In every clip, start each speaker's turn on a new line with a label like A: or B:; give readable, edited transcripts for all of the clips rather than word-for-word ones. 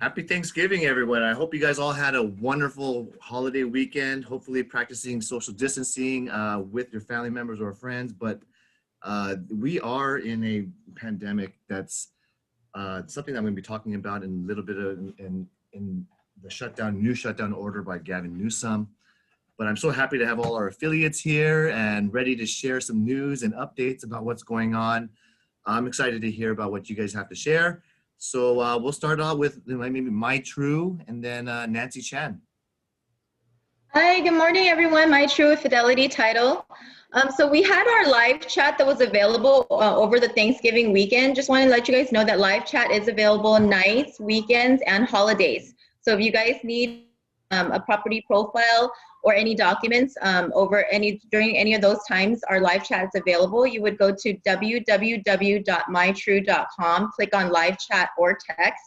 A: Happy Thanksgiving, everyone. I hope you guys all had a wonderful holiday weekend, hopefully practicing social distancing with your family members or friends. But we are in a pandemic that's something that I'm going to be talking about in a little bit in the new shutdown order by Gavin Newsom. But I'm so happy to have all our affiliates here and ready to share some news and updates about what's going on. I'm excited to hear about what you guys have to share. So we'll start out with maybe My True and then Nancy Chan.
B: Hi, good morning, everyone. My True Fidelity title. So we had our live chat that was available over the Thanksgiving weekend. Just wanted to let you guys know that live chat is available nights, weekends, and holidays. So if you guys need a property profile or any documents during any of those times, our live chat is available. You would go to www.mytrue.com, click on live chat or text,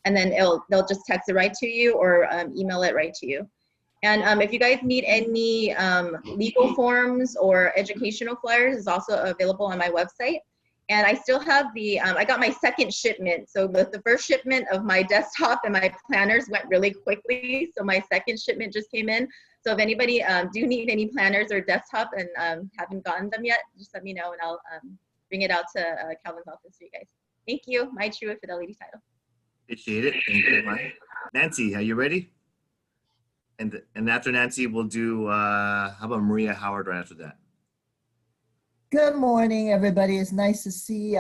B: and then they'll just text it right to you or email it right to you. And if you guys need any legal forms or educational flyers, it's also available on my website. And I still have I got my second shipment. So the first shipment of my desktop and my planners went really quickly. So my second shipment just came in. So if anybody do need any planners or desktop and haven't gotten them yet, just let me know and I'll bring it out to Calvin's office for you guys. Thank you. My True Fidelity title.
A: Appreciate it. Thank you, Mike. Nancy, are you ready? And after Nancy, we'll do, how about Maria Howard right after that?
C: Good morning, everybody. It's nice to see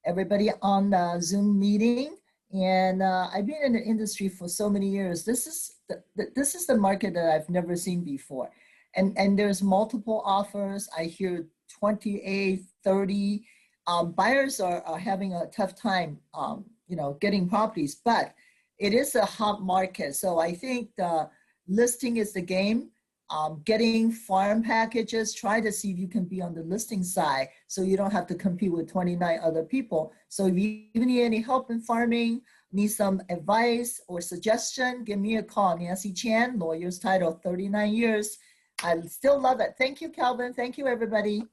C: everybody on the Zoom meeting. And I've been in the industry for so many years. This is the market that I've never seen before. And there's multiple offers. I hear 28, 30. Buyers are having a tough time, getting properties. But it is a hot market. So I think the listing is the game. Getting farm packages, try to see if you can be on the listing side so you don't have to compete with 29 other people. So if you need any help in farming, need some advice or suggestion, give me a call. Nancy Chan, lawyer's title, 39 years. I still love it. Thank you, Calvin. Thank you, everybody.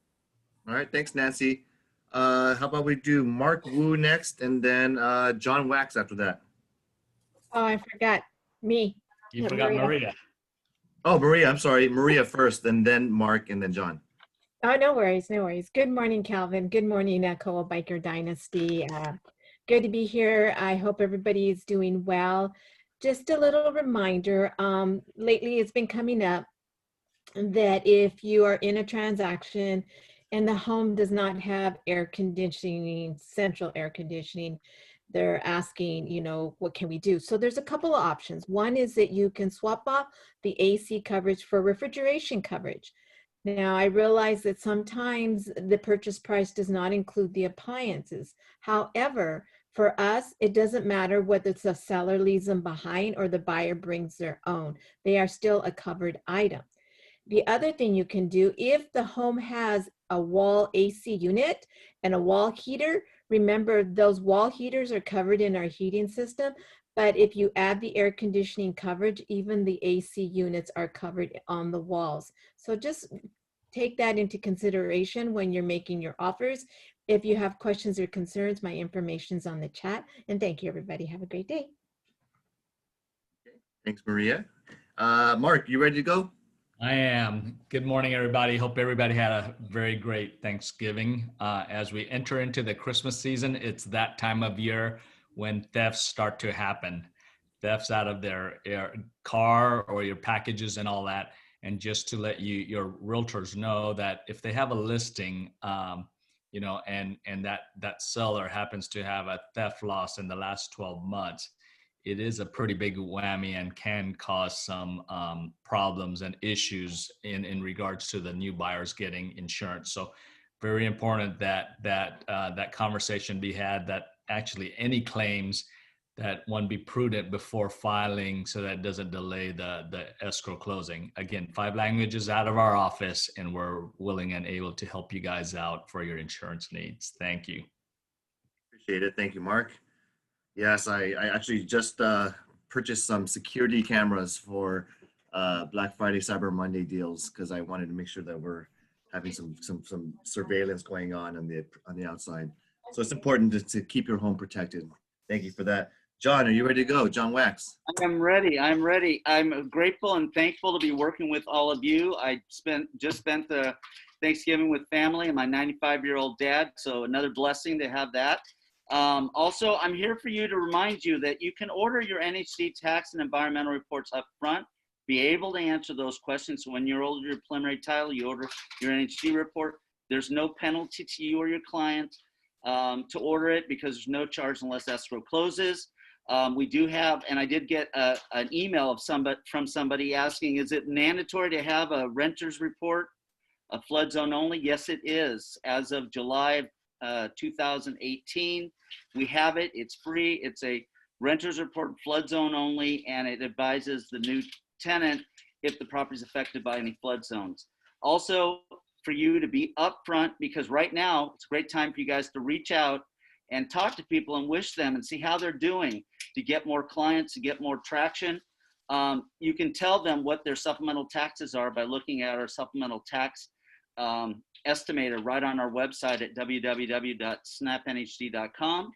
A: All right, thanks, Nancy. How about we do Mark Wu next and then John Wax after that.
D: Oh, I forgot me.
E: You forgot Maria.
A: Oh, Maria, I'm sorry. Maria first, and then Mark, and then John.
D: Oh, no worries, no worries. Good morning, Calvin. Good morning, Koa Biker Dynasty. Good to be here. I hope everybody is doing well. Just a little reminder, lately it's been coming up that if you are in a transaction and the home does not have air conditioning, central air conditioning, they're asking, what can we do? So there's a couple of options. One is that you can swap off the AC coverage for refrigeration coverage. Now, I realize that sometimes the purchase price does not include the appliances. However, for us, it doesn't matter whether the seller leaves them behind or the buyer brings their own. They are still a covered item. The other thing you can do, if the home has a wall AC unit and a wall heater, remember those wall heaters are covered in our heating system, but if you add the air conditioning coverage, even the AC units are covered on the walls. So just take that into consideration when you're making your offers. If you have questions or concerns, my information's on the chat. And thank you, everybody. Have a great day.
A: Thanks, Maria. Mark, you ready to go?
E: I am. Good morning, everybody. Hope everybody had a very great Thanksgiving. As we enter into the Christmas season, it's that time of year when thefts start to happen. Thefts out of their car or your packages and all that. And just to let your realtors know that if they have a listing, and that seller happens to have a theft loss in the last 12 months, it is a pretty big whammy and can cause some problems and issues in regards to the new buyers getting insurance. So very important that conversation be had, that actually any claims that one be prudent before filing so that it doesn't delay the escrow closing. Again, 5 languages out of our office, and we're willing and able to help you guys out for your insurance needs. Thank you.
A: Appreciate it. Thank you, Mark. Yes, I actually just purchased some security cameras for Black Friday, Cyber Monday deals because I wanted to make sure that we're having some surveillance going on the outside. So it's important to keep your home protected. Thank you for that. John, are you ready to go? John Wax.
F: I'm ready. I'm ready. I'm grateful and thankful to be working with all of you. I just spent the Thanksgiving with family and my 95-year-old dad, so another blessing to have that. Also, I'm here for you to remind you that you can order your NHD tax and environmental reports up front, be able to answer those questions. So when you order your preliminary title, you order your NHD report. There's no penalty to you or your client to order it because there's no charge unless escrow closes. We do have, and I did get an email from somebody asking, is it mandatory to have a renter's report, a flood zone only? Yes, it is. As of July of 2018, we have it. It's free. It's a renter's report, flood zone only, and it advises the new tenant if the property is affected by any flood zones. Also, for you to be upfront, because right now it's a great time for you guys to reach out and talk to people and wish them and see how they're doing to get more clients, to get more traction. You can tell them what their supplemental taxes are by looking at our supplemental tax estimator right on our website at www.snapnhd.com.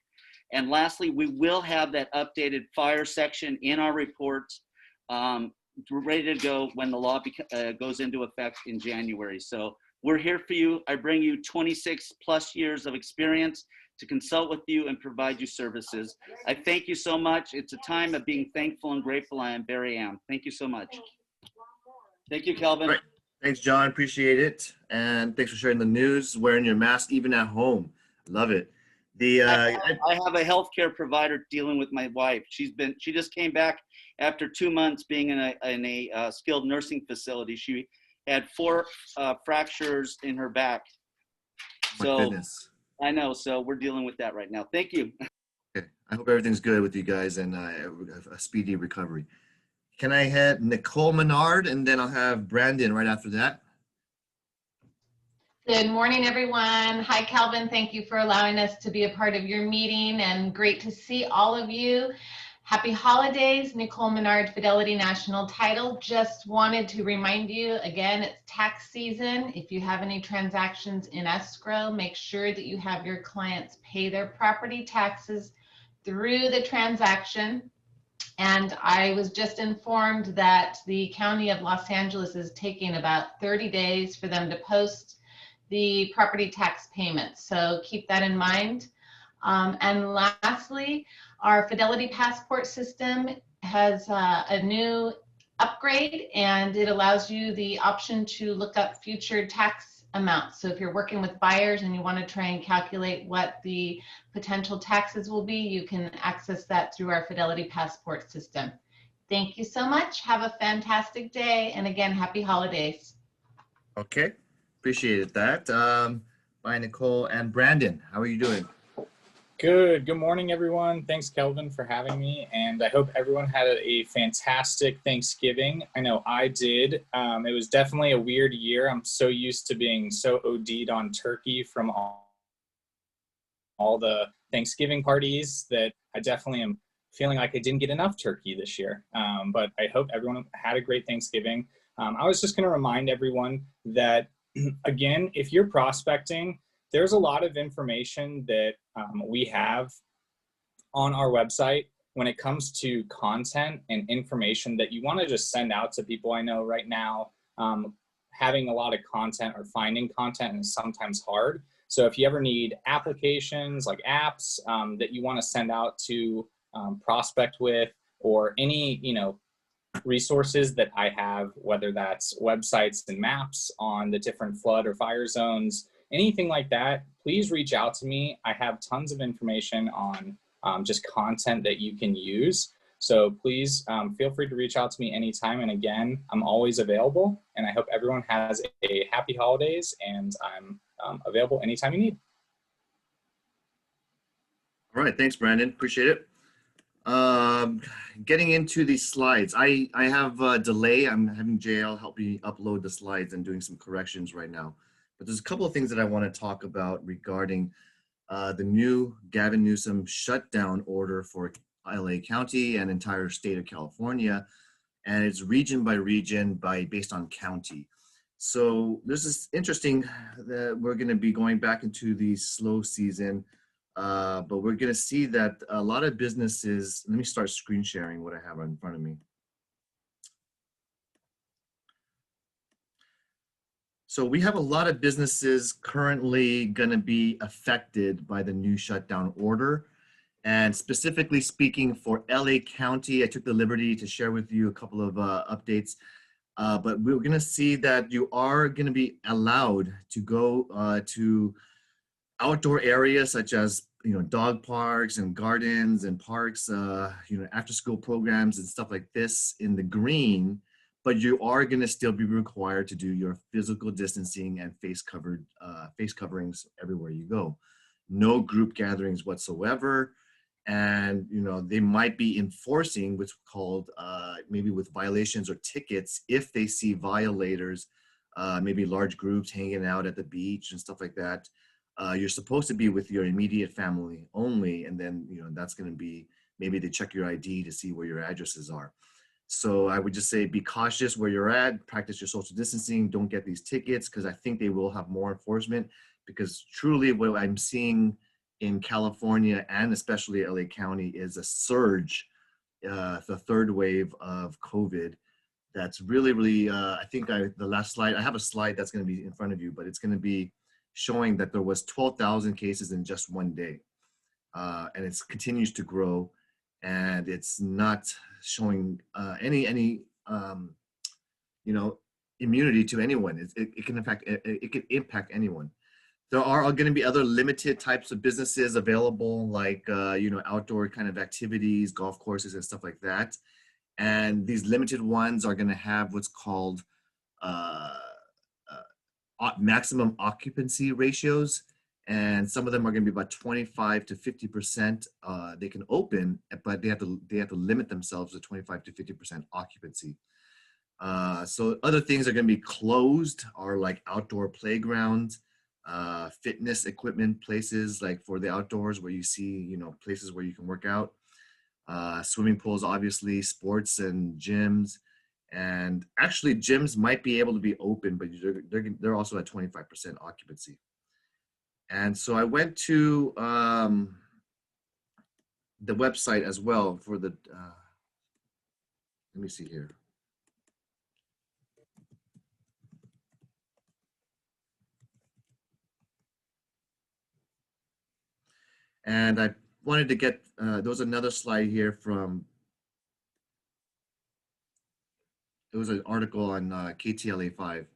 F: And lastly, we will have that updated fire section in our reports ready to go when the law goes into effect in January. So we're here for you. I bring you 26 plus years of experience to consult with you and provide you services. I thank you so much. It's a time of being thankful and grateful. I am Barry Am. Thank you so much. Thank you, Kelvin.
A: Right. Thanks, John. Appreciate it. And thanks for sharing the news, wearing your mask even at home. Love it.
F: I have a healthcare provider dealing with my wife. She just came back after 2 months being in a skilled nursing facility. She had 4 fractures in her back.
A: My
F: So
A: goodness.
F: I know. So we're dealing with that right now. Thank you.
A: Okay. I hope everything's good with you guys and a speedy recovery. Can I have Nicole Menard and then I'll have Brandon right after that?
G: Good morning, everyone. Hi, Calvin. Thank you for allowing us to be a part of your meeting and great to see all of you. Happy holidays. Nicole Menard, Fidelity National Title. Just wanted to remind you again, it's tax season. If you have any transactions in escrow, make sure that you have your clients pay their property taxes through the transaction. And I was just informed that the County of Los Angeles is taking about 30 days for them to post the property tax payments. So keep that in mind. And lastly, our Fidelity Passport system has a new upgrade and it allows you the option to look up future tax amounts. So if you're working with buyers and you want to try and calculate what the potential taxes will be, you can access that through our Fidelity Passport system. Thank you so much. Have a fantastic day. And again, happy holidays.
A: Okay. Appreciate that. Bye, Nicole. And Brandon, how are you doing?
H: Good morning, everyone. Thanks, Kelvin, for having me. And I hope everyone had a fantastic Thanksgiving. I know I did. It was definitely a weird year. I'm so used to being so OD'd on turkey from all the Thanksgiving parties that I definitely am feeling like I didn't get enough turkey this year. But I hope everyone had a great Thanksgiving. I was just going to remind everyone that, again, if you're prospecting, there's a lot of information that we have on our website when it comes to content and information that you want to just send out to people. I know right now having a lot of content or finding content is sometimes hard. So if you ever need applications like apps that you want to send out to prospect with, or any resources that I have, whether that's websites and maps on the different flood or fire zones, anything like that, please reach out to me. I have tons of information on just content that you can use. So please feel free to reach out to me anytime. And again, I'm always available. And I hope everyone has a happy holidays, and I'm available anytime you need.
A: All right. Thanks, Brandon. Appreciate it. Getting into these slides, I have a delay. I'm having JL help me upload the slides and doing some corrections right now. But there's a couple of things that I want to talk about regarding the new Gavin Newsom shutdown order for LA County and entire state of California. And it's region by region based on county. So this is interesting that we're going to be going back into the slow season But we're going to see that a lot of businesses, let me start screen sharing what I have in front of me. So we have a lot of businesses currently going to be affected by the new shutdown order. And specifically speaking for LA County, I took the liberty to share with you a couple of updates. But we're going to see that you are going to be allowed to go to outdoor areas such as dog parks and gardens and parks, after school programs and stuff like this in the green. But you are going to still be required to do your physical distancing and face coverings everywhere you go. No group gatherings whatsoever. And they might be enforcing what's called maybe with violations or tickets if they see violators, maybe large groups hanging out at the beach and stuff like that. You're supposed to be with your immediate family only, and then that's going to be, maybe they check your ID to see where your addresses are. So I would just say be cautious where you're at, practice your social distancing, don't get these tickets, because I think they will have more enforcement, because truly what I'm seeing in California and especially LA County is a surge, the third wave of COVID. That's really, I think the last slide, I have a slide that's going to be in front of you, but it's going to be showing that there was 12,000 cases in just one day. And it continues to grow, and it's not showing any immunity to anyone. It can impact anyone. There are going to be other limited types of businesses available, like outdoor kind of activities, golf courses and stuff like that. And these limited ones are going to have what's called maximum occupancy ratios. And some of them are going to be about 25 to 50%. They can open, but they have to limit themselves to 25 to 50% occupancy. So other things are going to be closed are like outdoor playgrounds, fitness equipment places, like for the outdoors where you see, places where you can work out, swimming pools, obviously, sports and gyms. And actually gyms might be able to be open, but they're also at 25% occupancy. And so I went to the website as well for the, let me see here. And I wanted to get, there was another slide here from, it was an article on KTLA 5.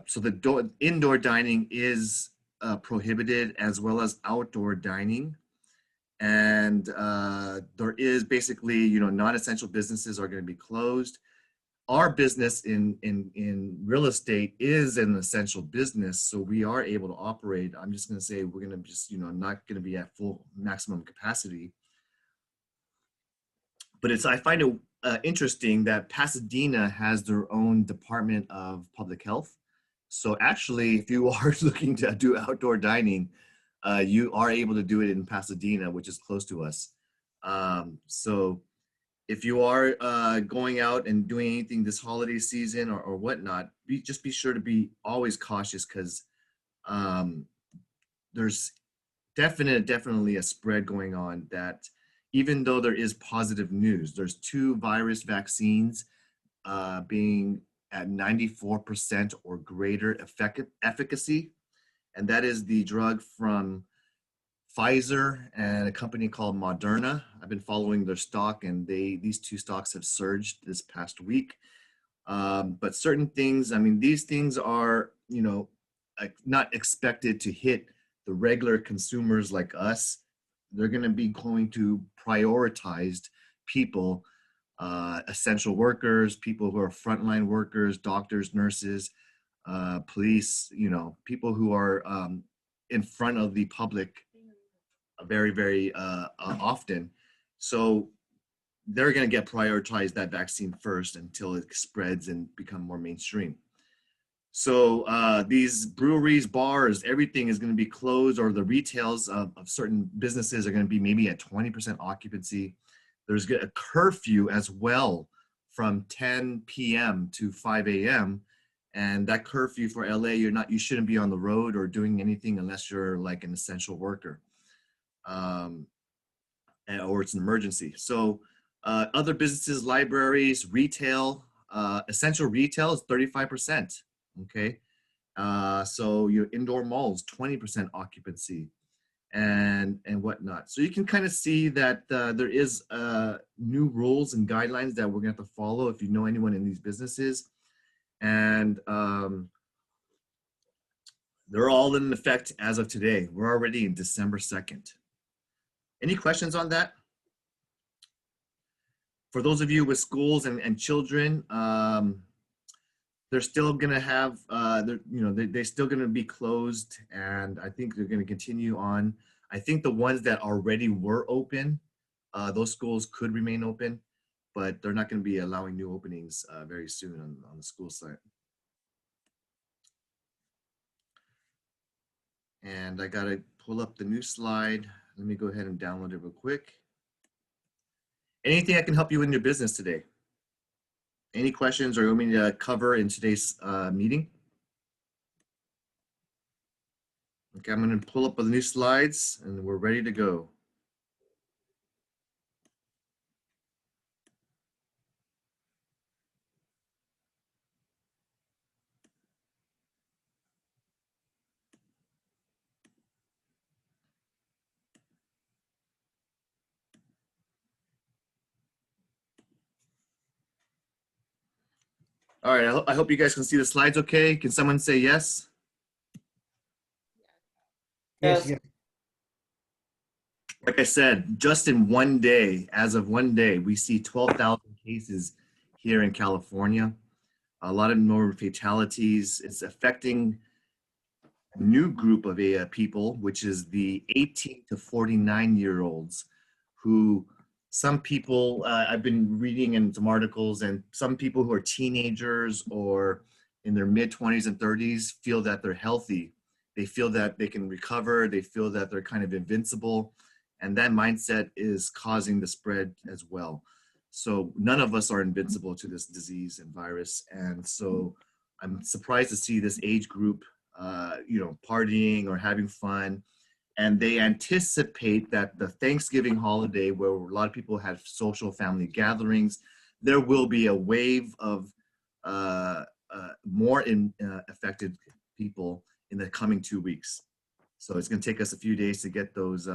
A: So the indoor dining is prohibited, as well as outdoor dining. And there is basically, non-essential businesses are going to be closed. Our business in real estate is an essential business, so we are able to operate. I'm just going to say we're going to just, not going to be at full maximum capacity. But I find it interesting that Pasadena has their own Department of Public Health. So actually, if you are looking to do outdoor dining, you are able to do it in Pasadena, which is close to us. So if you are going out and doing anything this holiday season or whatnot, just be sure to be always cautious, because there's definitely a spread going on, that even though there is positive news, there's 2 virus vaccines being at 94% or greater efficacy. And that is the drug from Pfizer and a company called Moderna. I've been following their stock, and these 2 stocks have surged this past week. But certain things, these things are, not expected to hit the regular consumers like us. They're going to be going to prioritized people, essential workers, people who are frontline workers, doctors, nurses, police, people who are in front of the public very often. So they're going to get prioritized that vaccine first until it spreads and become more mainstream. So these breweries, bars, everything is going to be closed, or the retails of certain businesses are going to be maybe at 20% occupancy. There's a curfew as well from 10 p.m. to 5 a.m. And that curfew for LA, you shouldn't be on the road or doing anything unless you're like an essential worker, or it's an emergency. So other businesses, libraries, retail, essential retail is 35%. Okay. So your indoor malls, 20% occupancy and whatnot. So you can kind of see that there is new rules and guidelines that we're going to have to follow if you know anyone in these businesses. And they're all in effect as of today. We're already in December 2nd. Any questions on that? For those of you with schools and children, they're still going to have, they're still going to be closed, and I think they're going to continue on. I think the ones that already were open, those schools could remain open, but they're not going to be allowing new openings very soon on the school site. And I got to pull up the new slide. Let me go ahead and download it real quick. Anything I can help you in your business today? Any questions or you want me to cover in today's meeting? Okay, I'm going to pull up the new slides and we're ready to go. All right, I hope you guys can see the slides okay. Can someone say yes?
I: Yes.
A: Like I said, just in one day, as of one day, we see 12,000 cases here in California. A lot of more fatalities. It's affecting a new group of people, which is the 18 to 49-year-olds who some people, I've been reading in some articles, and some people who are teenagers or in their mid-20s and 30s feel that they're healthy. They feel that they can recover. They feel that they're kind of invincible. And that mindset is causing the spread as well. So none of us are invincible to this disease and virus. And so I'm surprised to see this age group, partying or having fun. And they anticipate that the Thanksgiving holiday, where a lot of people have social family gatherings, there will be a wave of more affected people in the coming 2 weeks. So it's going to take us a few days to get those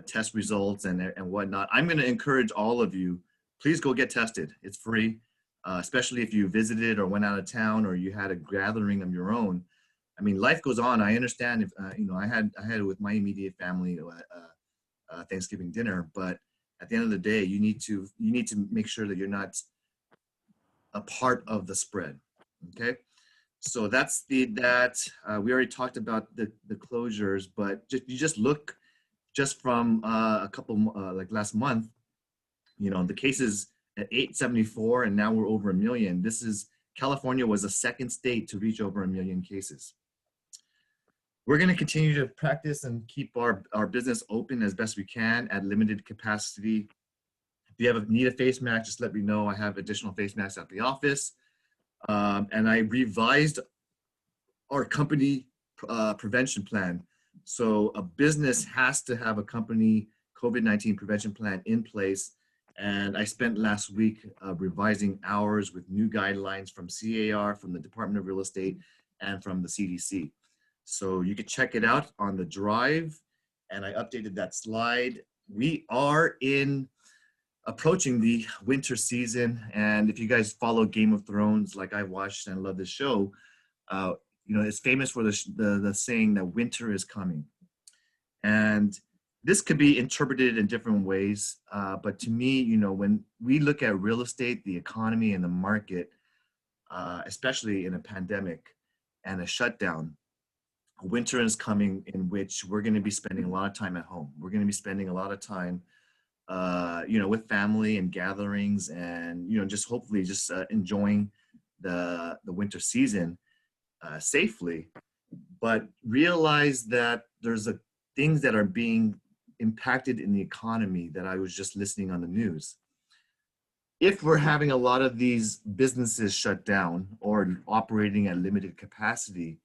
A: test results and whatnot. I'm going to encourage all of you, please go get tested. It's free, especially if you visited or went out of town or you had a gathering of your own. I mean, life goes on. I understand if, I had it with my immediate family at Thanksgiving dinner, but at the end of the day, you need to make sure that you're not a part of the spread. Okay. So that's we already talked about the closures, but you just look just from a couple, like last month, the cases at 874 and now we're over 1 million. California was the second state to reach over 1 million cases. We're going to continue to practice and keep our business open as best we can at limited capacity. If you need a face mask, just let me know. I have additional face masks at the office. And I revised our company prevention plan. So a business has to have a company COVID-19 prevention plan in place. And I spent last week revising ours with new guidelines from CAR, from the Department of Real Estate, and from the CDC. So you can check it out on the drive. And I updated that slide. We are approaching the winter season. And if you guys follow Game of Thrones, like I watched and love this show, it's famous for the saying that winter is coming. And this could be interpreted in different ways. But to me, when we look at real estate, the economy and the market, especially in a pandemic and a shutdown, winter is coming in which we're going to be spending a lot of time at home. We're going to be spending a lot of time, with family and gatherings and, just hopefully just enjoying the winter season safely. But realize that there's things that are being impacted in the economy that I was just listening on the news. if we're having a lot of these businesses shut down or operating at limited capacity,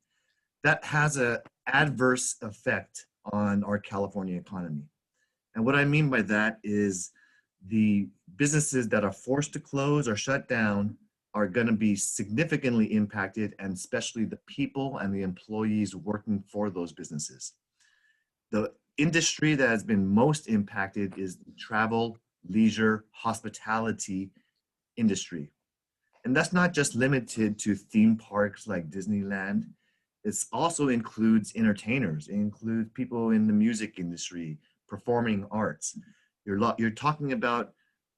A: that has an adverse effect on our California economy. And what I mean by that is the businesses that are forced to close or shut down are going to be significantly impacted, and especially the people and the employees working for those businesses. The industry that has been most impacted is the travel, leisure, hospitality industry. And that's not just limited to theme parks like Disneyland. It also includes entertainers. It includes people in the music industry, performing arts. You're talking about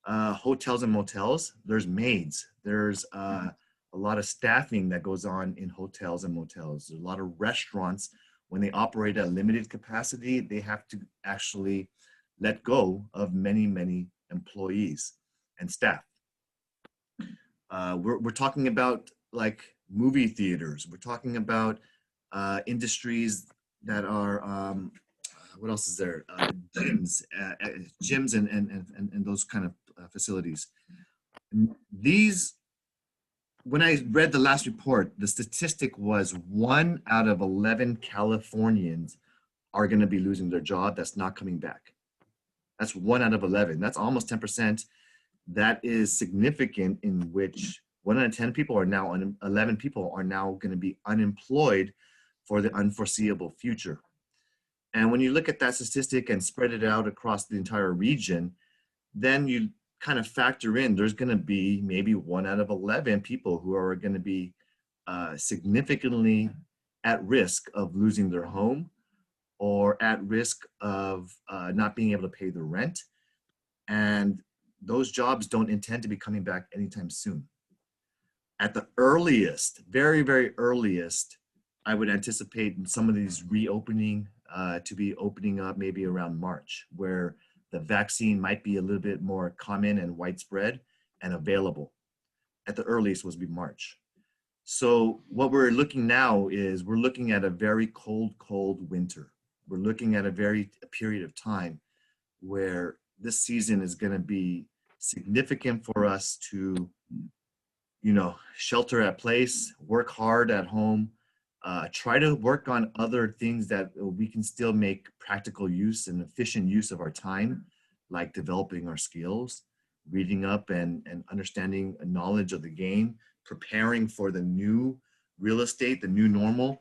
A: hotels and motels. There's maids. There's a lot of staffing that goes on in hotels and motels. There's a lot of restaurants. When they operate at limited capacity, they have to actually let go of many, many employees and staff. We're talking about like movie theaters. We're talking about industries that are, what else is there? Gyms and those kind of facilities. These, when I read the last report, the statistic was 1 out of 11 Californians are going to be losing their job. That's not coming back. That's 1 out of 11. That's almost 10%. That is significant, in which 1 out of 10 people are now, 11 people are now going to be unemployed for the unforeseeable future. And when you look at that statistic and spread it out across the entire region, then you kind of factor in there's going to be maybe 1 out of 11 people who are going to be significantly at risk of losing their home, or at risk of not being able to pay the rent. And those jobs don't intend to be coming back anytime soon. At the earliest, very, very earliest, I would anticipate some of these reopening to be opening up maybe around March, where the vaccine might be a little bit more common and widespread and available. At the earliest was be March. So what we're looking now is we're looking at a very cold, cold winter. We're looking at a period of time where this season is going to be significant for us to, shelter at place, work hard at home, try to work on other things that we can still make practical use and efficient use of our time, like developing our skills, reading up and understanding knowledge of the game, preparing for the new real estate, the new normal,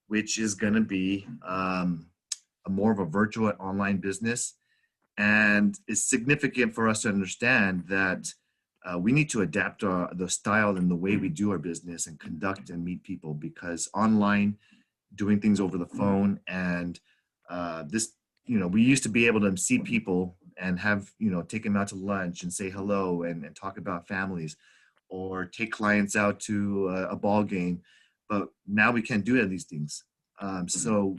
A: which is going to be more of a virtual online business. And it's significant for us to understand that we need to adapt the style and the way we do our business and conduct and meet people, because online, doing things over the phone, and we used to be able to see people and have, take them out to lunch and say hello and talk about families, or take clients out to a ball game. But now we can't do these things. So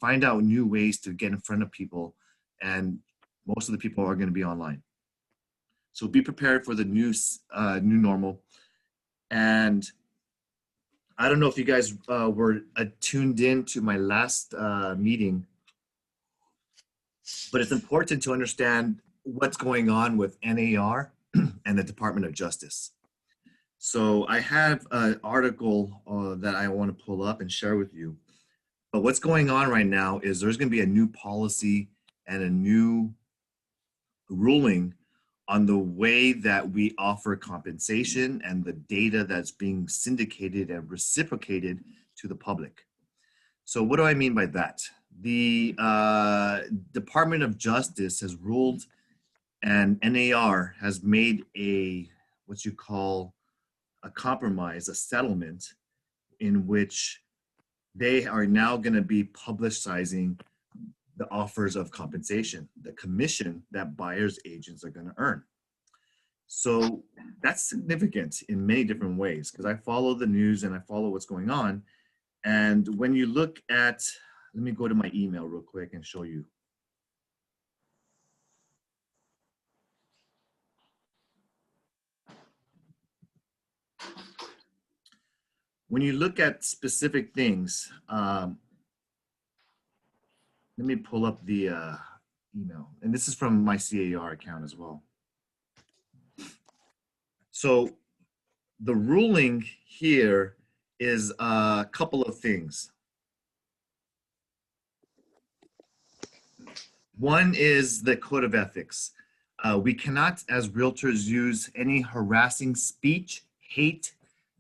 A: find out new ways to get in front of people, and most of the people are going to be online. So be prepared for the new normal. And I don't know if you guys were tuned in to my last meeting, but it's important to understand what's going on with NAR and the Department of Justice. So I have an article that I want to pull up and share with you. But what's going on right now is there's going to be a new policy and a new ruling on the way that we offer compensation and the data that's being syndicated and reciprocated to the public. So what do I mean by that? The Department of Justice has ruled, and NAR has made what you call a compromise, a settlement, in which they are now going to be publicizing the offers of compensation, the commission that buyers agents are going to earn. So that's significant in many different ways, because I follow the news and I follow what's going on. And when you look at, let me go to my email real quick and show you. When you look at specific things, let me pull up the email. And this is from my CAR account as well. So the ruling here is a couple of things. One is the code of ethics. We cannot, as realtors, use any harassing speech, hate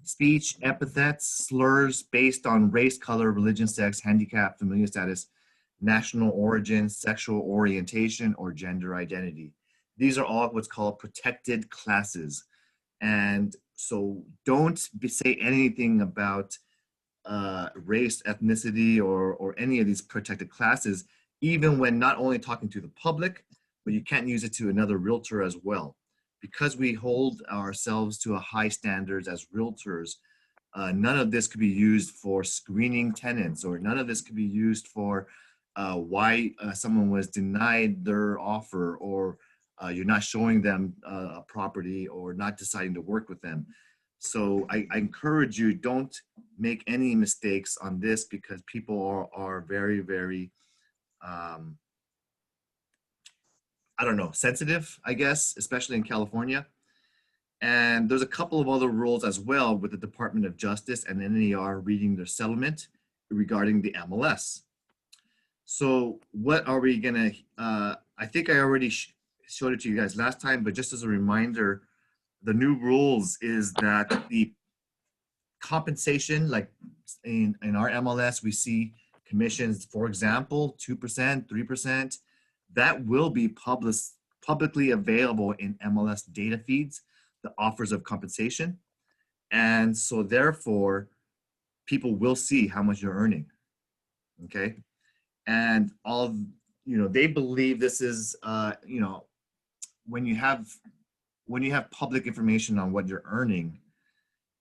A: speech, epithets, slurs based on race, color, religion, sex, handicap, familial status, national origin, sexual orientation, or gender identity. These are all what's called protected classes. And so don't say anything about race, ethnicity, or any of these protected classes, even when not only talking to the public, but you can't use it to another realtor as well. Because we hold ourselves to a high standards as realtors, none of this could be used for screening tenants, or none of this could be used for why someone was denied their offer, or you're not showing them a property, or not deciding to work with them. So I encourage you, don't make any mistakes on this, because people are very, very, I don't know, sensitive, I guess, especially in California. And there's a couple of other rules as well with the Department of Justice and NAR reading their settlement regarding the MLS. So what are we gonna, I think I already showed it to you guys last time, but just as a reminder, the new rules is that the compensation, like in our MLS, we see commissions, for example, 2%, 3%, that will be publicly available in MLS data feeds, the offers of compensation. And so therefore, people will see how much you're earning, okay? And all, they believe this is, when you have public information on what you're earning,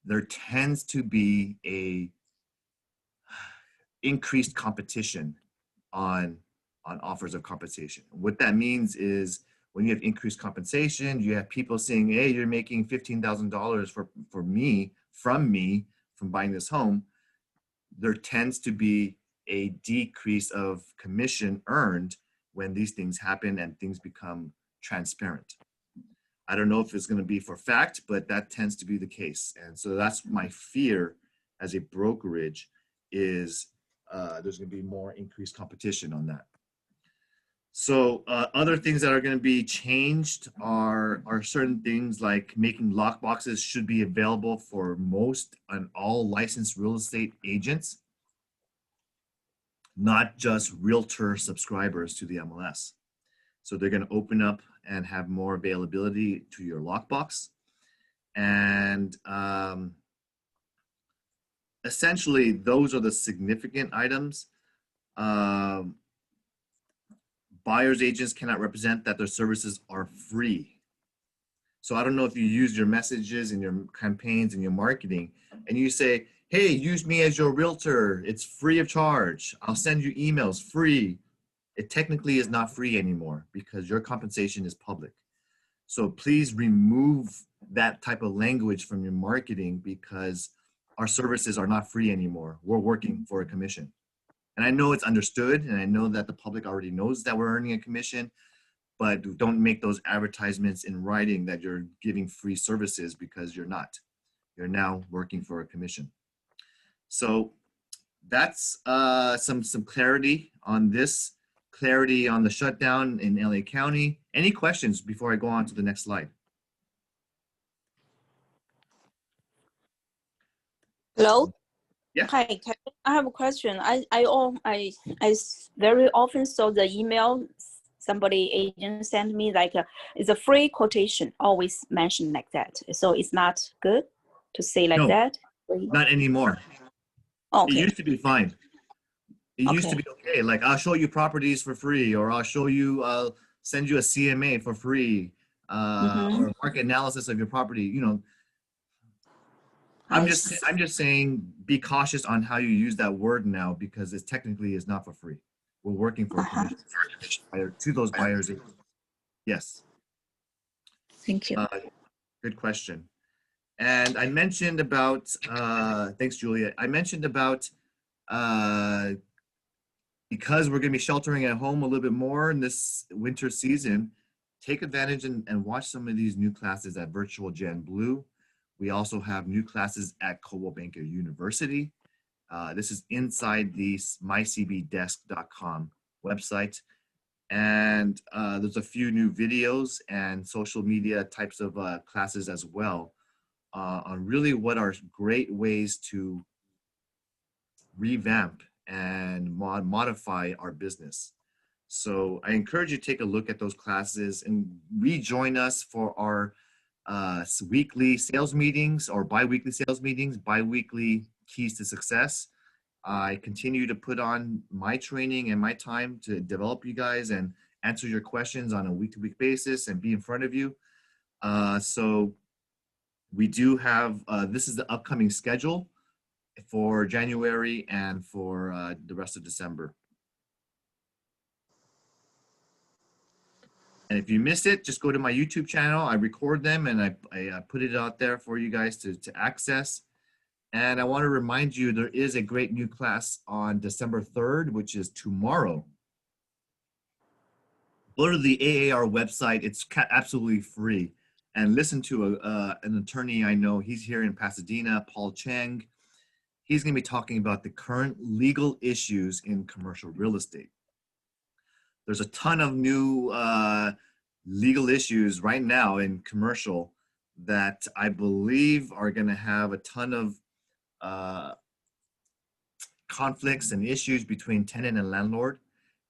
A: there tends to be a increased competition on offers of compensation. What that means is when you have increased compensation, you have people saying, hey, you're making $15,000 from me from buying this home. There tends to be a decrease of commission earned when these things happen and things become transparent. I don't know if it's going to be for fact, but that tends to be the case. And so that's my fear as a brokerage, is there's going to be more increased competition on that. So other things that are going to be changed are certain things like making lock boxes should be available for most and all licensed real estate agents, not just realtor subscribers to the MLS. So they're going to open up and have more availability to your lockbox. And essentially, those are the significant items. Buyer's agents cannot represent that their services are free. So I don't know if you use your messages and your campaigns and your marketing, and you say, hey, use me as your realtor. It's free of charge. I'll send you emails free. It technically is not free anymore because your compensation is public. So please remove that type of language from your marketing, because our services are not free anymore. We're working for a commission. And I know it's understood, and I know that the public already knows that we're earning a commission, but don't make those advertisements in writing that you're giving free services, because you're not. You're now working for a commission. So that's some clarity on this. Clarity on the shutdown in LA County. Any questions before I go on to the next slide?
I: Hello.
A: Yeah.
I: Hi, Kevin. I have a question. I very often saw the email somebody agent sent me, like it's a free quotation, always mentioned like that. So it's not good to say like that?
A: Not anymore.
I: Okay.
A: It used to be fine. It used to be okay. Like, I'll show you properties for free, or I'll show you, send you a CMA for free, or market analysis of your property. I'm just saying, be cautious on how you use that word now, because it technically is not for free. We're working for a commission to those buyers. Yes.
I: Thank you.
A: Good question. And I mentioned about, thanks, Julia. I mentioned about, because we're going to be sheltering at home a little bit more in this winter season, take advantage and watch some of these new classes at Virtual Gen Blue. We also have new classes at Coldwell Banker University. This is inside the mycbdesk.com website. And there's a few new videos and social media types of classes as well on really what are great ways to revamp and modify our business. So I encourage you to take a look at those classes and rejoin us for our weekly sales meetings or bi-weekly sales meetings, bi-weekly keys to success. I continue to put on my training and my time to develop you guys and answer your questions on a week-to-week basis and be in front of you. So we do have, this is the upcoming schedule for January and for the rest of December. And if you missed it, just go to my YouTube channel. I record them and I put it out there for you guys to access. And I want to remind you, there is a great new class on December 3rd, which is tomorrow. Go to the AAR website. It's absolutely free. And listen to an attorney I know. He's here in Pasadena, Paul Cheng. He's going to be talking about the current legal issues in commercial real estate. There's a ton of new legal issues right now in commercial that I believe are going to have a ton of conflicts and issues between tenant and landlord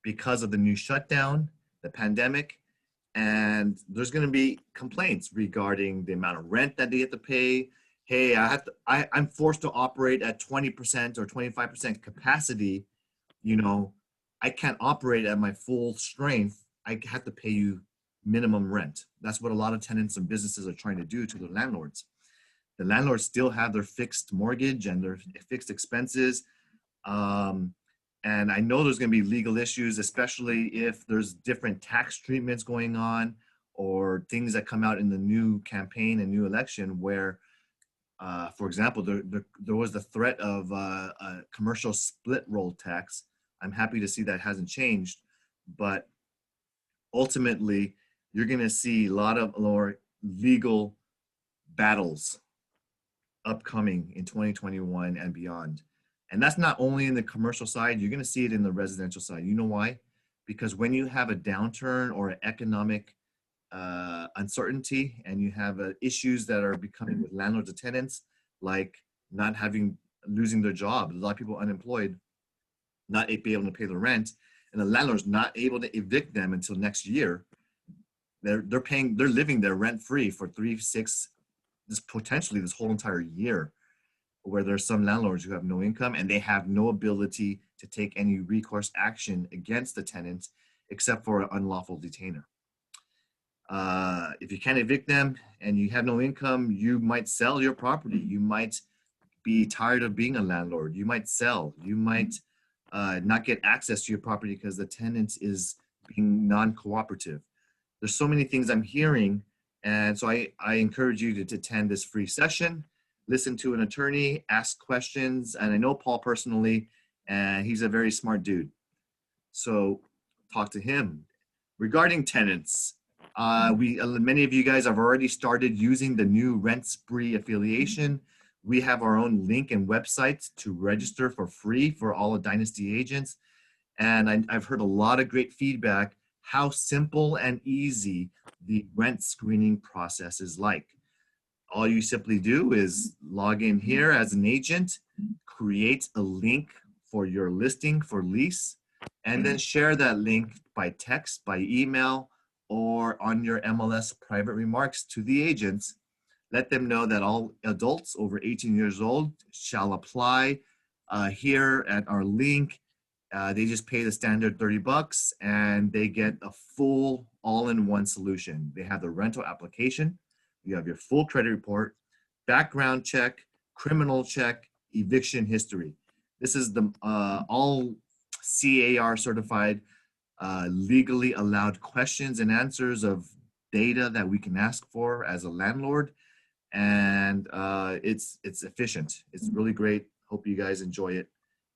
A: because of the new shutdown, the pandemic, and there's going to be complaints regarding the amount of rent that they have to pay. Hey, I'm forced to operate at 20% or 25% capacity. You know, I can't operate at my full strength. I have to pay you minimum rent. That's what a lot of tenants and businesses are trying to do to their landlords. The landlords still have their fixed mortgage and their fixed expenses. And I know there's going to be legal issues, especially if there's different tax treatments going on or things that come out in the new campaign and new election where, for example, there was the threat of a commercial split roll tax. I'm happy to see that hasn't changed, but ultimately, you're going to see a lot of more legal battles upcoming in 2021 and beyond. And that's not only in the commercial side, you're going to see it in the residential side. You know why? Because when you have a downturn or an economic uncertainty and you have issues that are becoming with landlords and tenants, like losing their job, a lot of people unemployed, not be able to pay the rent, and the landlord's not able to evict them until next year. They're living there rent free for 3, 6, potentially this whole entire year, where there's some landlords who have no income and they have no ability to take any recourse action against the tenants except for an unlawful detainer. If you can't evict them and you have no income, you might sell your property. You might be tired of being a landlord. You might sell. You might not get access to your property because the tenant is being non-cooperative. There's so many things I'm hearing, and so I encourage you to attend this free session, listen to an attorney, ask questions, and I know Paul personally, and he's a very smart dude. So talk to him. Regarding tenants, many of you guys have already started using the new Rent Spree affiliation. We have our own link and website to register for free for all of Dynasty agents. And I've heard a lot of great feedback how simple and easy the rent screening process is like. All you simply do is log in here as an agent, create a link for your listing for lease, and then share that link by text, by email, or on your MLS private remarks to the agents. Let them know that all adults over 18 years old shall apply here at our link. They just pay the standard $30 and they get a full all-in-one solution. They have the rental application, you have your full credit report, background check, criminal check, eviction history. This is the all CAR certified, legally allowed questions and answers of data that we can ask for as a landlord. And it's efficient. It's really great. Hope you guys enjoy it.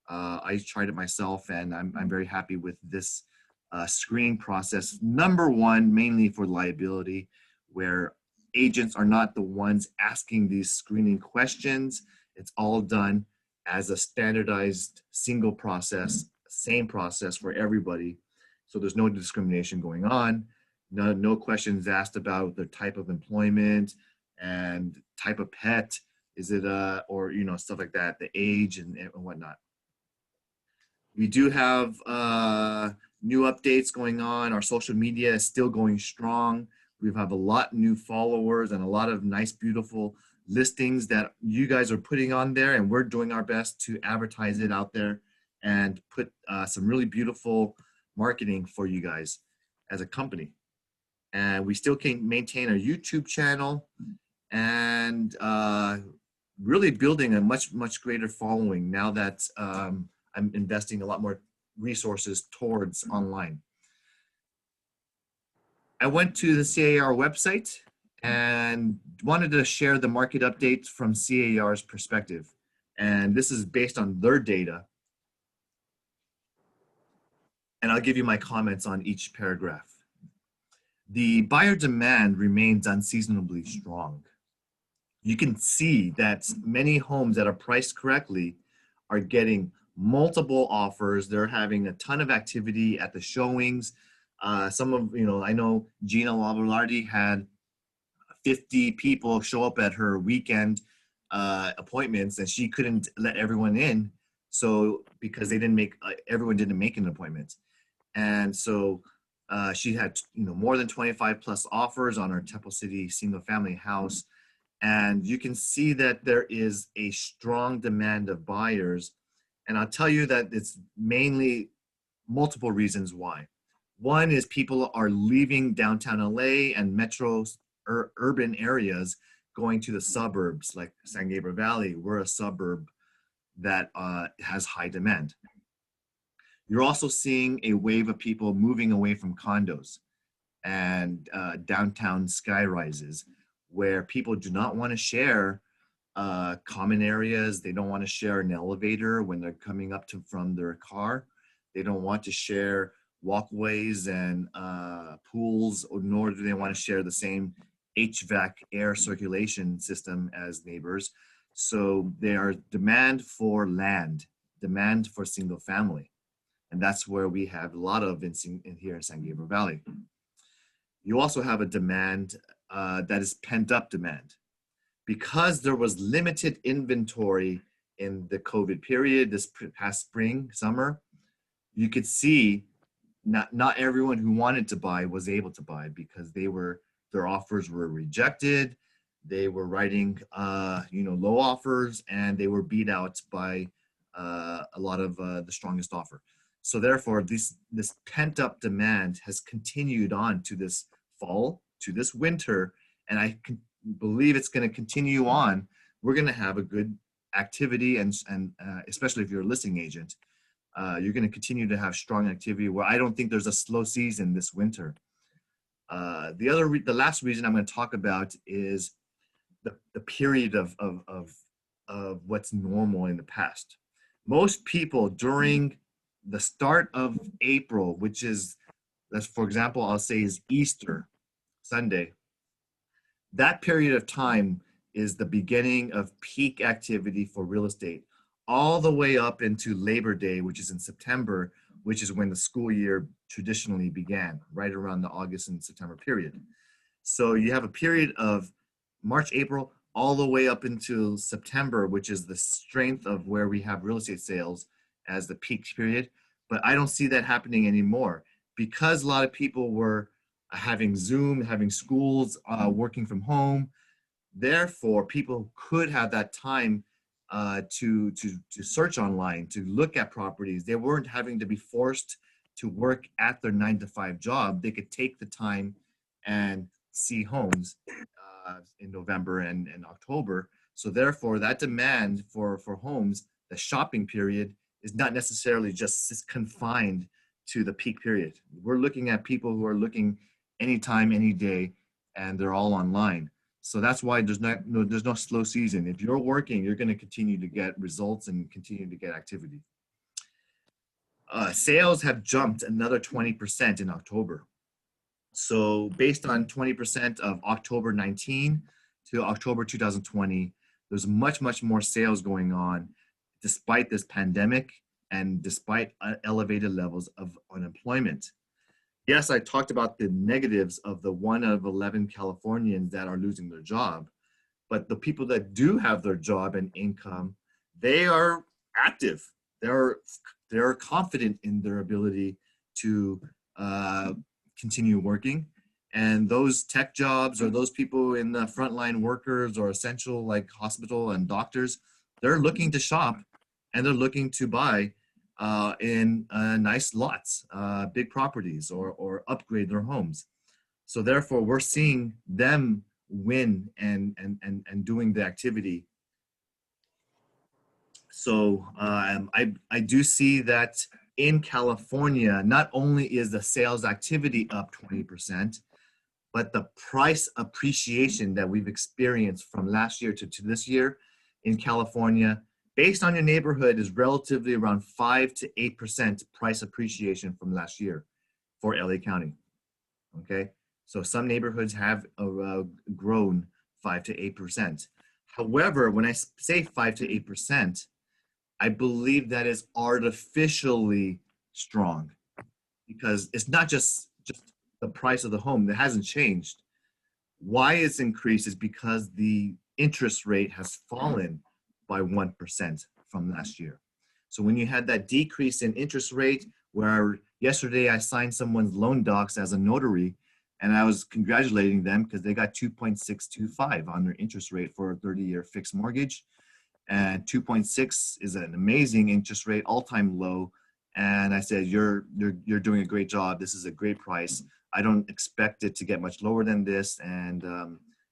A: I tried it myself and I'm very happy with this screening process. Number one, mainly for liability, where agents are not the ones asking these screening questions. It's all done as a standardized single process, same process for everybody. So there's no discrimination going on. No questions asked about the type of employment and type of pet. Is it or stuff like that, the age and whatnot. We do have new updates going on. Our social media is still going strong. We have a lot new followers and a lot of nice, beautiful listings that you guys are putting on there, and we're doing our best to advertise it out there and put some really beautiful marketing for you guys as a company. And we still can maintain our YouTube channel and really building a much greater following now that I'm investing a lot more resources towards online. I went to the CAR website and wanted to share the market updates from CAR's perspective. And this is based on their data. And I'll give you my comments on each paragraph. The buyer demand remains unseasonably strong. You can see that many homes that are priced correctly are getting multiple offers. They're having a ton of activity at the showings. Some of, I know Gina Lavolardi had 50 people show up at her weekend appointments, and she couldn't let everyone in. So because they didn't make, everyone didn't make an appointment. And so she had, more than 25 plus offers on her Temple City single family house. And you can see that there is a strong demand of buyers. And I'll tell you that it's mainly multiple reasons why. One is people are leaving downtown LA and metro urban areas, going to the suburbs like San Gabriel Valley. We're a suburb that has high demand. You're also seeing a wave of people moving away from condos and downtown sky rises, where people do not want to share common areas. They don't want to share an elevator when they're coming up from their car. They don't want to share walkways and pools, nor do they want to share the same HVAC air circulation system as neighbors. So there are demand for land, demand for single family. And that's where we have a lot of in here in San Gabriel Valley. You also have a demand that is pent up demand. Because there was limited inventory in the COVID period, this past spring, summer, you could see not everyone who wanted to buy was able to buy because their offers were rejected. They were writing low offers, and they were beat out by a lot of the strongest offer. So therefore, this pent up demand has continued on to this fall, to this winter, and I believe it's going to continue on. We're going to have a good activity, and especially if you're a listing agent, you're going to continue to have strong activity where I don't think there's a slow season this winter. The last reason I'm going to talk about is the period of what's normal in the past. Most people during the start of April, which is, for example, I'll say is Easter Sunday, that period of time is the beginning of peak activity for real estate, all the way up into Labor Day, which is in September, which is when the school year traditionally began, right around the August and September period. So you have a period of March, April, all the way up into September, which is the strength of where we have real estate sales as the peak period. But I don't see that happening anymore because a lot of people were having Zoom, having schools, working from home. Therefore, people could have that time to search online, to look at properties. They weren't having to be forced to work at their 9-to-5 job. They could take the time and see homes in November and October. So therefore, that demand for homes, the shopping period, is not necessarily just confined to the peak period. We're looking at people who are looking anytime, any day, and they're all online. So that's why there's no slow season. If you're working, you're going to continue to get results and continue to get activity. Sales have jumped another 20% in October. So based on 20% of October 19 to October 2020, there's much, much more sales going on despite this pandemic and despite elevated levels of unemployment. Yes, I talked about the negatives of the 1 out of 11 Californians that are losing their job, but the people that do have their job and income, they are active. They're confident in their ability to continue working. And those tech jobs or those people in the frontline workers or essential like hospital and doctors, they're looking to shop and they're looking to buy in nice lots, big properties, or upgrade their homes. So therefore, we're seeing them win and doing the activity. So I do see that in California, not only is the sales activity up 20%, but the price appreciation that we've experienced from last year to this year in California, based on your neighborhood, is relatively around 5 to 8% price appreciation from last year for LA County. Okay, so some neighborhoods have grown 5 to 8%. However, when I say 5 to 8%, I believe that is artificially strong, because it's not just the price of the home that hasn't changed. Why it's increased is because the interest rate has fallen by 1% from last year. So when you had that decrease in interest rate, where yesterday I signed someone's loan docs as a notary, and I was congratulating them because they got 2.625 on their interest rate for a 30-year fixed mortgage. And 2.6 is an amazing interest rate, all-time low. And I said, you're doing a great job. This is a great price. I don't expect it to get much lower than this. And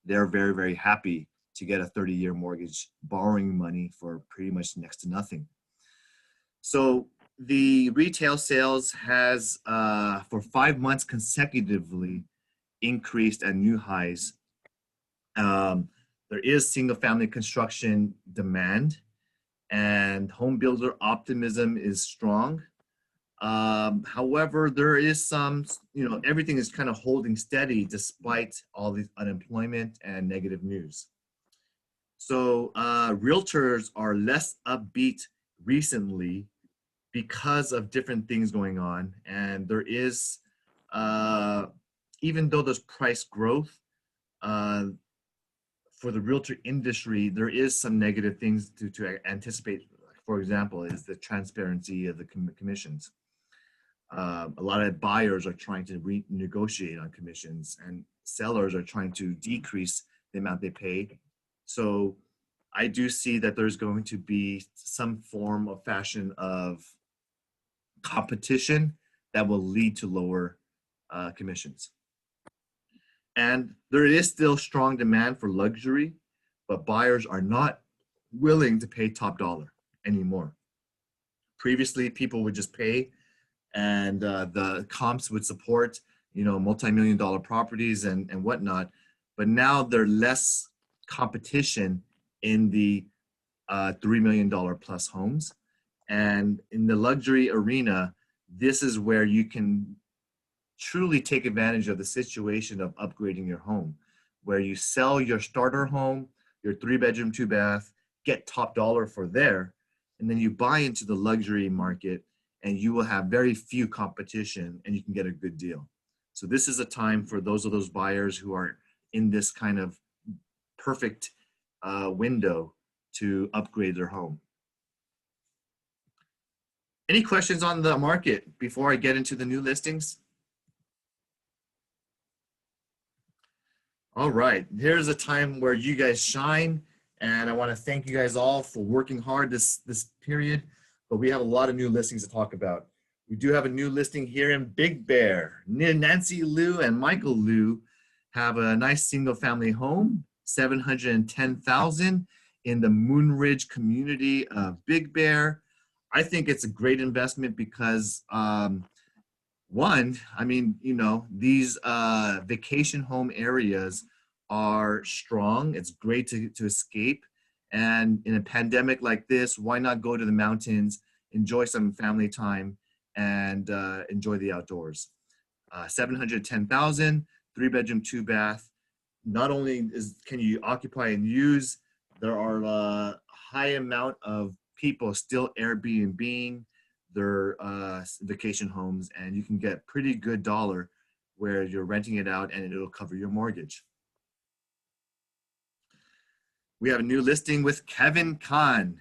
A: they're very, very happy to get a 30-year mortgage, borrowing money for pretty much next to nothing. So the retail sales has, for 5 months consecutively, increased at new highs. There is single-family construction demand, and home builder optimism is strong. However, there is some, everything is kind of holding steady despite all the unemployment and negative news. So realtors are less upbeat recently because of different things going on. And there is, even though there's price growth, for the realtor industry, there is some negative things to anticipate. For example, is the transparency of the commissions. A lot of buyers are trying to renegotiate on commissions, and sellers are trying to decrease the amount they pay. So I do see that there's going to be some form of fashion of competition that will lead to lower commissions. And there is still strong demand for luxury, but buyers are not willing to pay top dollar anymore. Previously, people would just pay, and the comps would support, multi-million-dollar properties and whatnot. But now there's less competition in the $3 million plus homes. And in the luxury arena, this is where you can truly take advantage of the situation of upgrading your home, where you sell your starter home, your 3-bedroom, 2-bath, get top dollar for there, and then you buy into the luxury market, and you will have very few competition, and you can get a good deal. So this is a time for those buyers who are in this kind of perfect window to upgrade their home. Any questions on the market before I get into the new listings? All right, here's a time where you guys shine, and I want to thank you guys all for working hard this period, but we have a lot of new listings to talk about. We do have a new listing here in Big Bear. Nancy Liu and Michael Liu have a nice single family home, $710,000 in the Moonridge community of Big Bear. I think it's a great investment because one, these vacation home areas are strong. It's great to escape. And in a pandemic like this, why not go to the mountains, enjoy some family time, and enjoy the outdoors. $710,000, 3-bedroom, 2-bath. Not only can you occupy and use, there are a high amount of people still Airbnb-ing their vacation homes, and you can get pretty good dollar where you're renting it out and it'll cover your mortgage. We have a new listing with Kevin Kahn,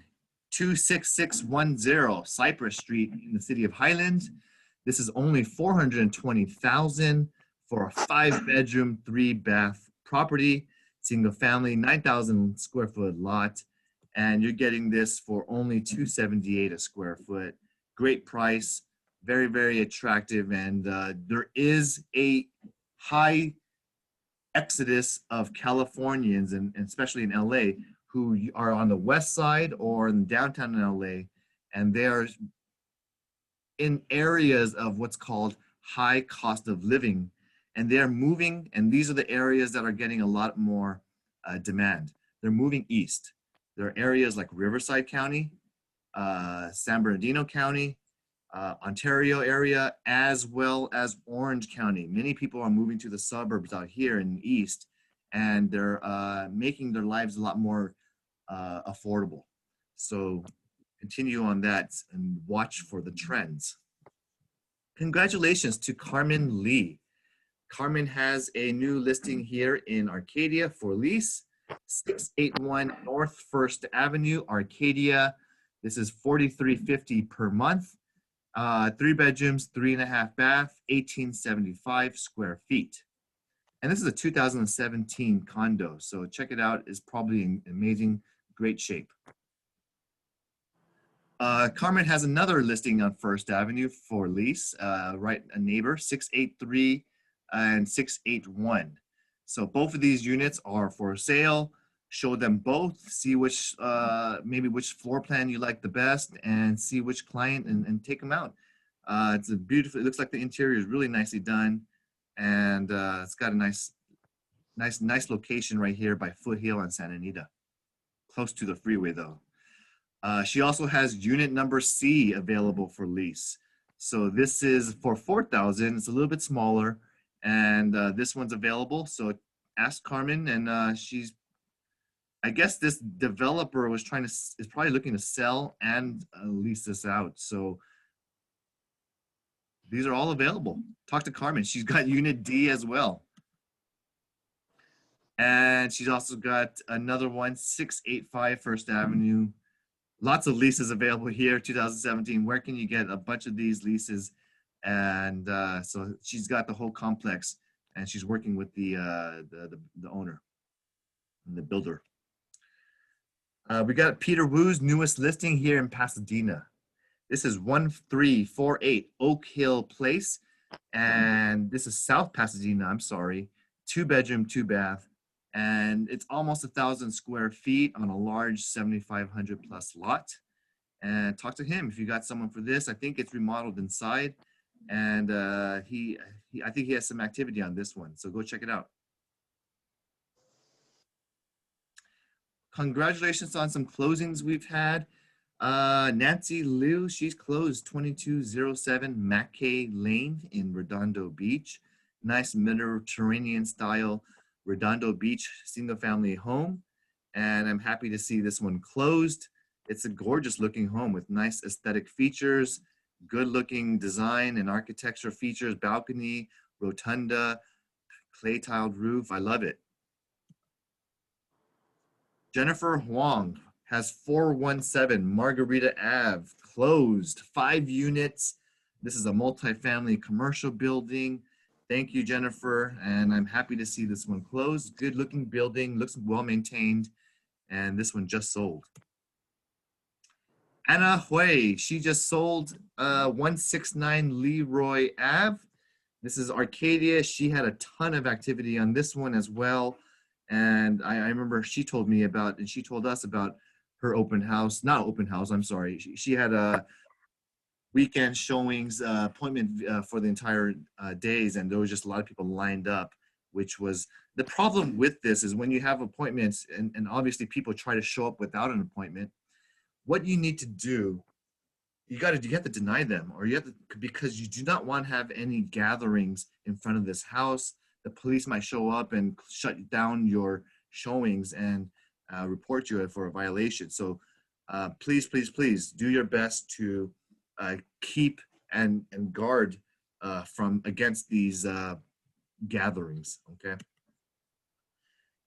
A: 26610 Cypress Street in the city of Highlands. This is only $420,000 for a 5-bedroom, 3-bath property, single family, 9,000 square foot lot, and you're getting this for only $278 a square foot. Great price, very, very attractive, and there is a high exodus of Californians, and especially in LA, who are on the west side or in downtown LA, and they are in areas of what's called high cost of living, and they're moving, and these are the areas that are getting a lot more demand. They're moving east. There are areas like Riverside County, San Bernardino County, Ontario area, as well as Orange County. Many people are moving to the suburbs out here in the east, and they're making their lives a lot more affordable. So continue on that and watch for the trends. Congratulations to Carmen Lee. Carmen has a new listing here in Arcadia for lease, 681 North First Avenue, Arcadia. This is $43.50 per month. 3 bedrooms, 3.5 bath, 1875 square feet. And this is a 2017 condo, so check it out. It's probably in amazing, great shape. Carmen has another listing on First Avenue for lease, right a neighbor, 683 and 681. So both of these units are for sale. Show them both, see which, maybe which floor plan you like the best, and see which client and take them out. It's a beautiful, it looks like the interior is really nicely done, and it's got a nice location right here by Foothill and Santa Anita, close to the freeway though. She also has unit number C available for lease. So this is for $4,000. It's a little bit smaller, and this one's available. So ask Carmen, and I guess this developer is probably looking to sell and lease this out. So these are all available. Talk to Carmen. She's got unit D as well. And she's also got another one, 685 First Avenue. Lots of leases available here, 2017. Where can you get a bunch of these leases? And so she's got the whole complex, and she's working with the owner and the builder. We got Peter Wu's newest listing here in Pasadena. This is 1348 Oak Hill Place, and this is South Pasadena, I'm sorry. 2 bedroom, 2 bath, and it's almost 1,000 square feet on a large 7,500 plus lot. And talk to him if you got someone for this. I think it's remodeled inside, and I think he has some activity on this one, so go check it out. Congratulations on some closings we've had. Nancy Liu, she's closed 2207 Mackay Lane in Redondo Beach. Nice Mediterranean style Redondo Beach single family home. And I'm happy to see this one closed. It's a gorgeous looking home with nice aesthetic features, good looking design and architecture features, balcony, rotunda, clay tiled roof. I love it. Jennifer Huang has 417 Margarita Ave, closed, 5 units. This is a multifamily commercial building. Thank you, Jennifer, and I'm happy to see this one closed. Good looking building, looks well maintained, and this one just sold. Anna Hui, she just sold 169 Leroy Ave. This is Arcadia. She had a ton of activity on this one as well. And I remember she told me about, and she told us about her open house, not open house, I'm sorry. She had a weekend showings appointment for the entire days, and there was just a lot of people lined up, which was, the problem with this is when you have appointments, and obviously people try to show up without an appointment, what you need to do you have to deny them, or you have to, because you do not want to have any gatherings in front of this house. The police might show up and shut down your showings and report you for a violation. So please, please, please do your best to keep and guard from against these gatherings. Okay.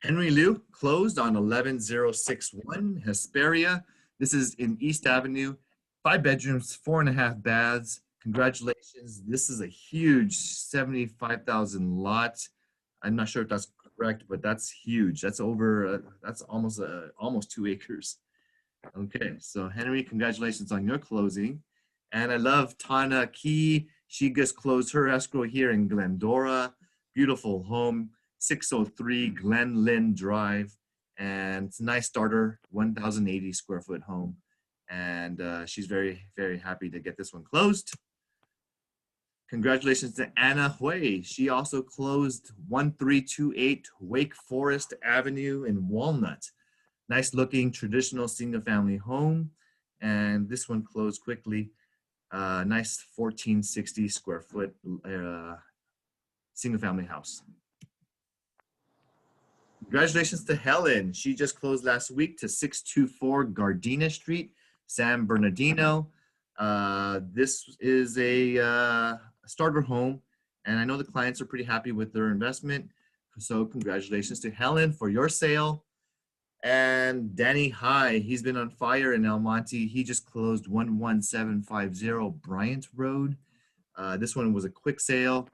A: Henry Liu closed on 11061 Hesperia. This is in East Avenue. 5 bedrooms, 4.5 baths. Congratulations. This is a huge 75,000 lot. I'm not sure if that's correct, but that's huge. That's over, that's almost 2 acres. Okay, so Henry, congratulations on your closing. And I love Tana Key. She just closed her escrow here in Glendora. Beautiful home, 603 Glen Lynn Drive. And it's a nice starter, 1,080 square foot home. And she's very, very happy to get this one closed. Congratulations to Anna Hui. She also closed 1328 Wake Forest Avenue in Walnut. Nice looking traditional single family home. And this one closed quickly. Nice 1460 square foot single family house. Congratulations to Helen. She just closed last week to 624 Gardena Street, San Bernardino. This is a starter home, and I know the clients are pretty happy with their investment. So congratulations to Helen for your sale. And Danny High, he's been on fire in El Monte. He just closed 11750 Bryant Road. This one was a quick sale.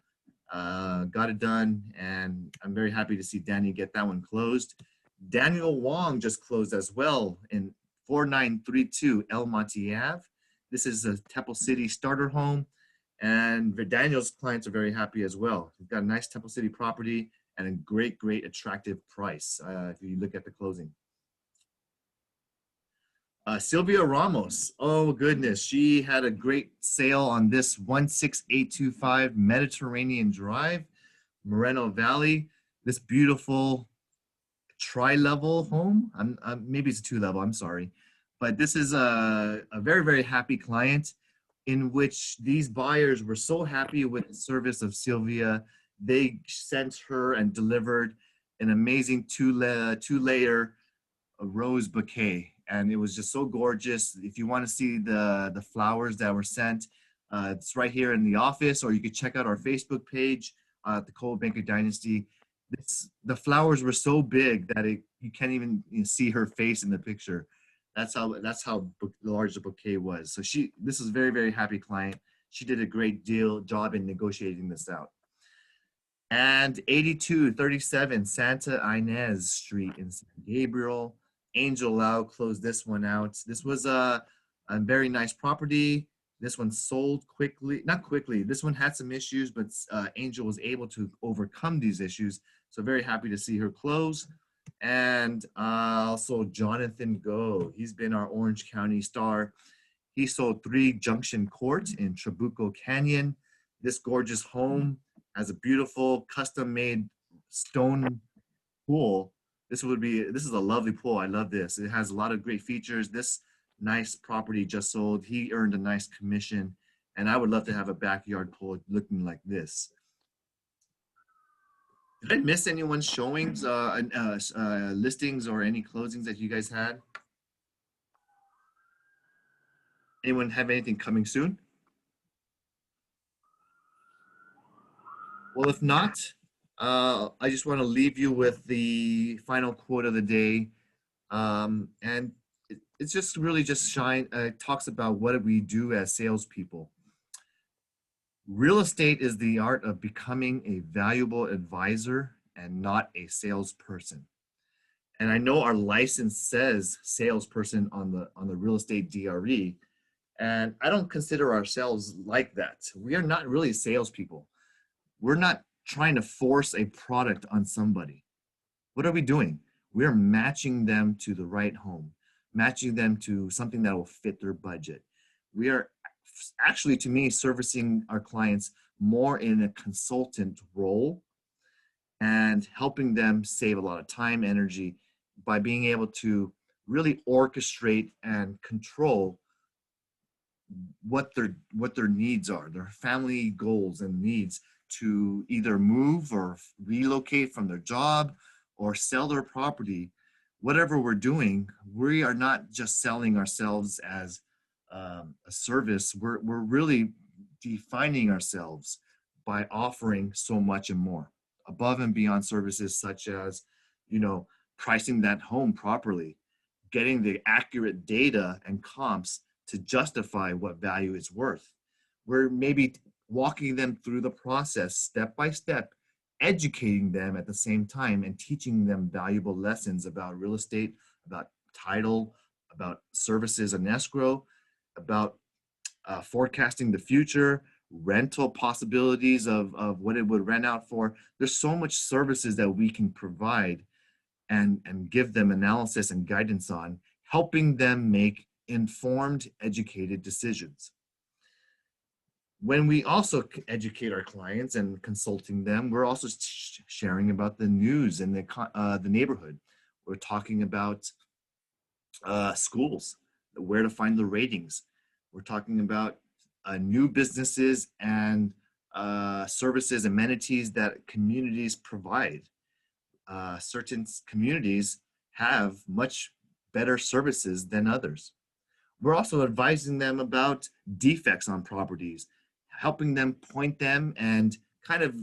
A: Got it done, and I'm very happy to see Danny get that one closed. Daniel Wong just closed as well in 4932 El Monte Ave. This is a Temple City starter home, and Daniel's clients are very happy as well. We've got a nice Temple City property and a great, great attractive price if you look at the closing. Sylvia Ramos, oh goodness, she had a great sale on this 16825 Mediterranean Drive, Moreno Valley. This beautiful tri-level home. Maybe it's a 2-level, I'm sorry. But this is a very, very happy client in which these buyers were so happy with the service of Sylvia. They sent her and delivered an amazing two-layer rose bouquet. And it was just so gorgeous. If you want to see the flowers that were sent, it's right here in the office, or you could check out our Facebook page at the Coldwell-Banker Dynasty. The flowers were so big that you can't even see her face in the picture. That's how large the bouquet was. So this is a very, very happy client. She did a great job in negotiating this out. And 8237 Santa Ynez Street in San Gabriel. Angel Lau closed this one out. This was a very nice property. This one sold quickly, not quickly. This one had some issues, but Angel was able to overcome these issues. So very happy to see her close. And also Jonathan Go. He's been our Orange County star. He sold 3 Junction Court in Trabuco Canyon. This gorgeous home has a beautiful custom-made stone pool. This is a lovely pool. I love this. It has a lot of great features. This nice property just sold. He earned a nice commission, and I would love to have a backyard pool looking like this. Did I miss anyone's showings, listings, or any closings that you guys had? Anyone have anything coming soon? Well, if not, I just want to leave you with the final quote of the day. And it's just really just talks about what we do as salespeople. Real estate is the art of becoming a valuable advisor and not a salesperson. And I know our license says salesperson on the real estate DRE, and I don't consider ourselves like that. We are not really salespeople. We're not trying to force a product on somebody. What are we doing? We're matching them to the right home, matching them to something that will fit their budget. We are actually, to me, servicing our clients more in a consultant role and helping them save a lot of time, energy by being able to really orchestrate and control what their needs are, their family goals and needs to either move or relocate from their job or sell their property. Whatever we're doing, we are not just selling ourselves as a service. We're really defining ourselves by offering so much and more above and beyond services such as, you know, pricing that home properly, getting the accurate data and comps to justify what value it's worth. We're maybe walking them through the process step by step, educating them at the same time and teaching them valuable lessons about real estate, about title, about services and escrow, about forecasting the future, rental possibilities of what it would rent out for. There's so much services that we can provide and give them analysis and guidance on, helping them make informed, educated decisions. When we also educate our clients and consulting them, we're also sharing about the news in the neighborhood. We're talking about schools, where to find the ratings. We're talking about new businesses and services, amenities that communities provide. Certain communities have much better services than others. We're also advising them about defects on properties, helping them point them and kind of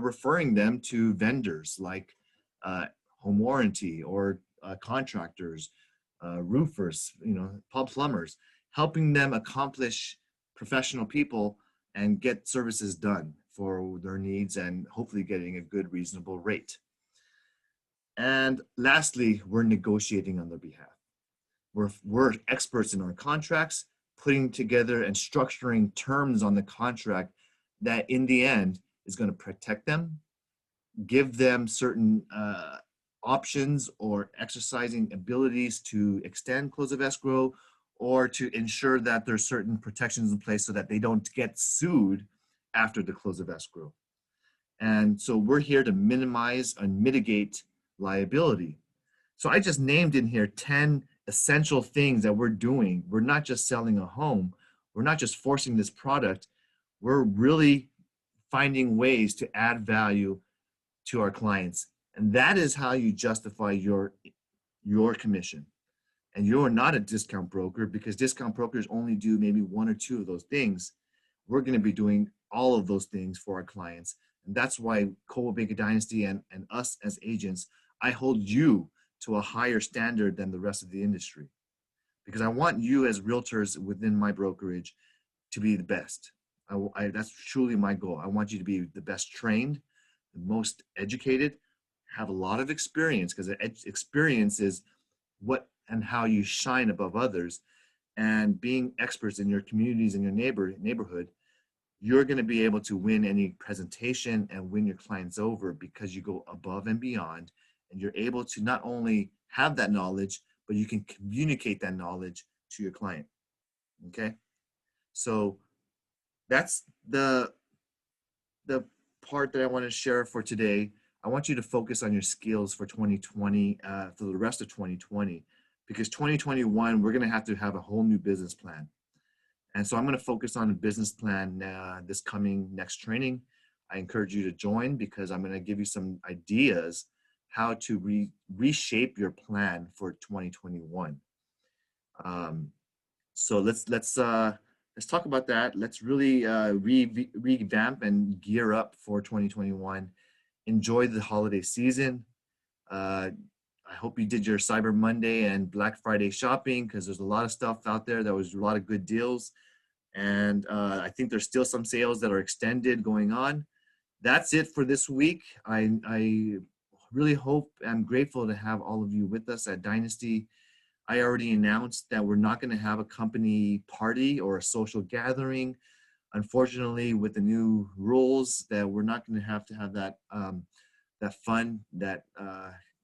A: referring them to vendors like home warranty or contractors, roofers, you know, plumbers, helping them accomplish professional people and get services done for their needs and hopefully getting a good, reasonable rate. And lastly, we're negotiating on their behalf. We're experts in our contracts, putting together and structuring terms on the contract that in the end is going to protect them, give them certain options or exercising abilities to extend close of escrow or to ensure that there's certain protections in place so that they don't get sued after the close of escrow. And so we're here to minimize and mitigate liability. So I just named in here 10 essential things that we're doing. We're not just selling a home. We're not just forcing this product. We're really finding ways to add value to our clients. And that is how you justify your commission. And you're not a discount broker because discount brokers only do maybe one or two of those things. We're going to be doing all of those things for our clients. And that's why Coldwell Banker Dynasty and us as agents, I hold you to a higher standard than the rest of the industry. Because I want you as realtors within my brokerage to be the best. That's truly my goal. I want you to be the best trained, the most educated, have a lot of experience, because experience is what and how you shine above others. And being experts in your communities and your neighborhood, you're going to be able to win any presentation and win your clients over because you go above and beyond, and you're able to not only have that knowledge, but you can communicate that knowledge to your client. Okay, so that's the part that I want to share for today. I want you to focus on your skills for 2020, for the rest of 2020, because 2021, we're going to have a whole new business plan. And so I'm going to focus on a business plan this coming next training. I encourage you to join because I'm going to give you some ideas how to reshape your plan for 2021. So let's talk about that. Let's really revamp and gear up for 2021. Enjoy the holiday season. I hope you did your Cyber Monday and Black Friday shopping because there's a lot of stuff out there. There was a lot of good deals. And I think there's still some sales that are extended going on. That's it for this week. I really hope, I'm grateful to have all of you with us at Dynasty. I already announced that we're not going to have a company party or a social gathering. Unfortunately, with the new rules, that we're not going to have that that fun, that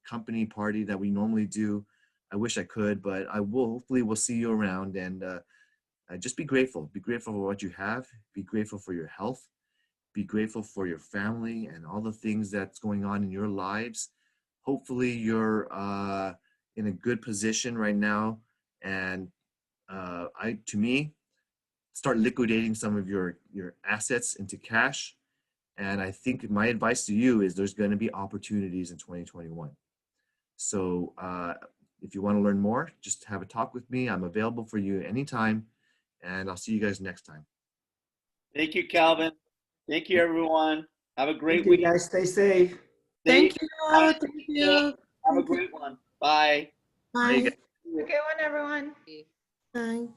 A: company party that we normally do. I wish I could, but I will. Hopefully, we'll see you around, and just be grateful. Be grateful for what you have. Be grateful for your health. Be grateful for your family and all the things that's going on in your lives. Hopefully, you're in a good position right now. And to me, start liquidating some of your assets into cash. And I think my advice to you is there's going to be opportunities in 2021. So if you want to learn more, just have a talk with me. I'm available for you anytime, and I'll see you guys next time.
F: Thank you, Calvin. Thank you, everyone. Have a great
J: Thank you,
F: week.
J: guys. Stay safe.
K: Thank you. Thank you.
F: Have a great one. Bye.
A: Bye, you
K: Bye.
A: guys.
B: Good one, everyone.
K: Bye.